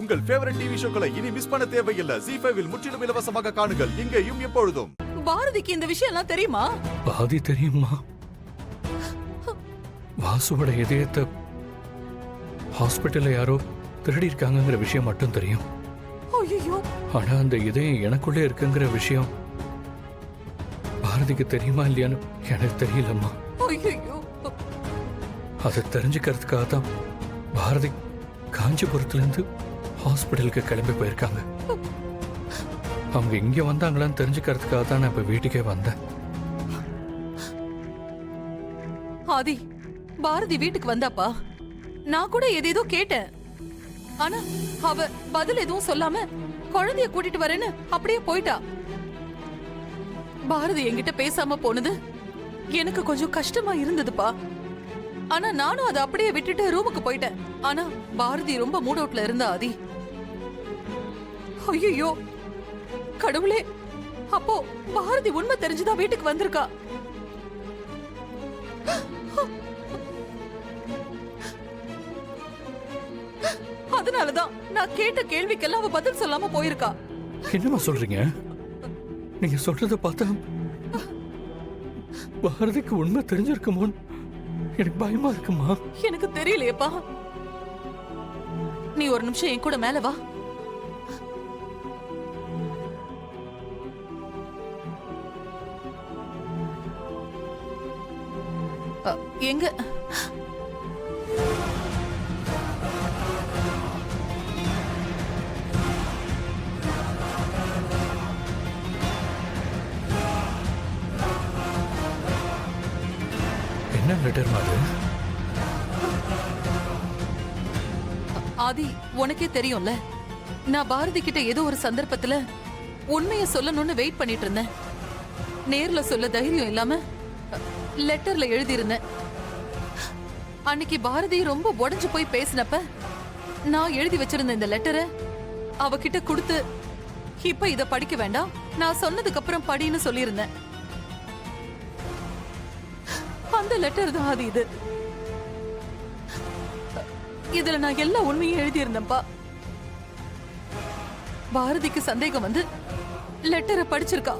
உங்கள் favourite TV ஷோக்களை இனி miss பண்ண தேவையில்லை. ZEE5 இல் முற்றிலும் இலவசமாக காணுங்கள். இங்கேயும் எப்பொழுதும். பாரதிக்கு இந்த விஷயம் எல்லாம் தெரியுமா? பாதி தெரியுமா? வாசுவோட இதயத்தை ஹாஸ்பிட்டல்ல யாரோ திருடி இருக்காங்கிற விஷயம் மட்டும் தெரியும். ஐயோ! ஆனா அந்த இதயம் எனக்குள்ளே இருக்குங்கிற விஷயம் பாரதிக்கு தெரியுமா இல்லையான்னு எனக்கு தெரியலம்மா. ஐயோ! அதை தெரிஞ்சுக்கிறதுக்காக தான் பாரதி காஞ்சிபுரத்துல இருந்து ஹாஸ்பிட்டலுக்கு கிளம்பி போயிருக்காங்க. அவங்க இங்க வந்தாங்களான்னு தெரிஞ்சுக்கிறதுக்காக தான் நான் இப்ப வீட்டுக்கே வந்தேன். ஆதி, பாரதி வீட்டுக்கு வந்தாப்பா. நான் கூட ஏதேதோ கேட்டேன். ஆனா அவ பதில் எதுவும் சொல்லாம குழந்தைய கூட்டிட்டு வரேன்னு அப்படியே போயிட்டா. பாரதி என்கிட்ட பேசாம போனது எனக்கு கொஞ்சம் கஷ்டமா இருந்ததுப்பா. ஆனா நானும் அதை அப்படியே விட்டுட்டு ரூமுக்கு போயிட்டேன். ஆனா பாரதி ரொம்ப மூட் அவுட்ல இருந்தா ஆதி. ஐயோ கடவுளே, அப்போ பாரதி உண்மை தெரிஞ்சுதான் வீட்டுக்கு வந்திருக்கா. அதனாலதான் நான் கேட்ட கேள்விக்கெல்லாம் அவ பதில் சொல்லாம போயிருக்கா. என்னமா சொல்றீங்க? நீங்க சொல்றத பார்த்தா பாரதிக்கு உண்மை தெரிஞ்சிருக்குமோன்னு எனக்கு பயமா இருக்குமா? எனக்கு தெரியலையேப்பா. நீ ஒரு நிமிஷம் என் கூட மேல வா. எங்க என்ன லெட்டர் மாதிரி? ஆதி, உனக்கே தெரியும்ல, நான் பாரதி கிட்ட ஏதோ ஒரு சந்தர்ப்பத்துல உண்மையை சொல்லணும்னு வெயிட் பண்ணிட்டு இருந்தேன். நேர்ல சொல்ல தைரியம் இல்லாம லெட்டர்ல எழுதி இருந்தேன். அன்னைக்கு பாரதி ரொம்ப உடைஞ்சு போய் பேசினப்ப நான் எழுதி வச்சிருந்த இந்த லெட்டரை அவகிட்ட கொடுத்து, இப்ப இத படிக்க வேண்டாம், நான் சொன்னதுக்கு அப்புறம் படின்னு சொல்லியிருந்தேன். அந்த லெட்டர் தான் அது. இதுல நான் எல்லா உண்மையும் எழுதி இருந்தேன்ப்பா. பாரதிக்கு சந்தேகம் வந்து லெட்டரை படிச்சிருக்கா.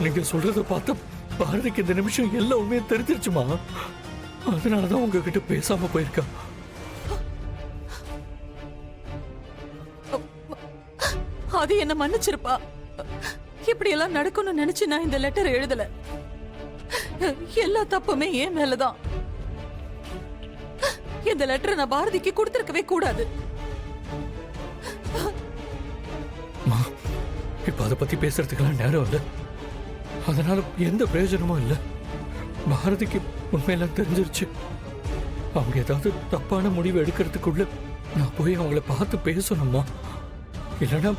நீங்க சொல்றத பார்த்தா பாரதிக்கு இந்த நிமிஷம் எல்லா உண்மையும் தெரிஞ்சிருச்சுமா. அதனாலதான் உங்ககிட்ட பேசாம போயிருக்கா. அது என்ன மன்னிச்சிருப்பா. இப்படி எல்லாம் நடக்கும்னு நினைச்சு நான் இந்த லெட்டர் எழுதல. எல்லா தப்புமே ஏன் மேலதான். இந்த லெட்டரை நான் பாரதிக்கு கொடுத்திருக்கவே கூடாது. இப்ப அதை பத்தி பேசுறதுக்கெல்லாம் நேரம் இல்ல. அதனால எந்த பிரயோஜனமும் இல்ல. பாரதிக்கு உண்மையெல்லாம் தெரிஞ்சிருச்சு. அவங்க ஏதாவது தப்பான முடிவு எடுக்கிறதுக்குள்ள நான் போய் அவங்கள பார்த்து பேசணுமா? இல்லைன்னா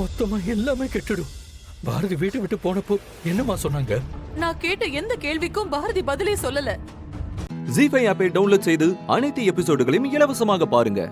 மொத்தமா எல்லாமே கெட்டுடும். பாரதி வீட்டை விட்டு போனப்போ என்னமா சொன்னாங்க? நான் கேட்ட எந்த கேள்விக்கும் பாரதி பதிலே சொல்லல. ZEE5 ஆப்பை டவுன்லோட் செய்து அனைத்து எபிசோடுகளையும் இலவசமாக பாருங்க.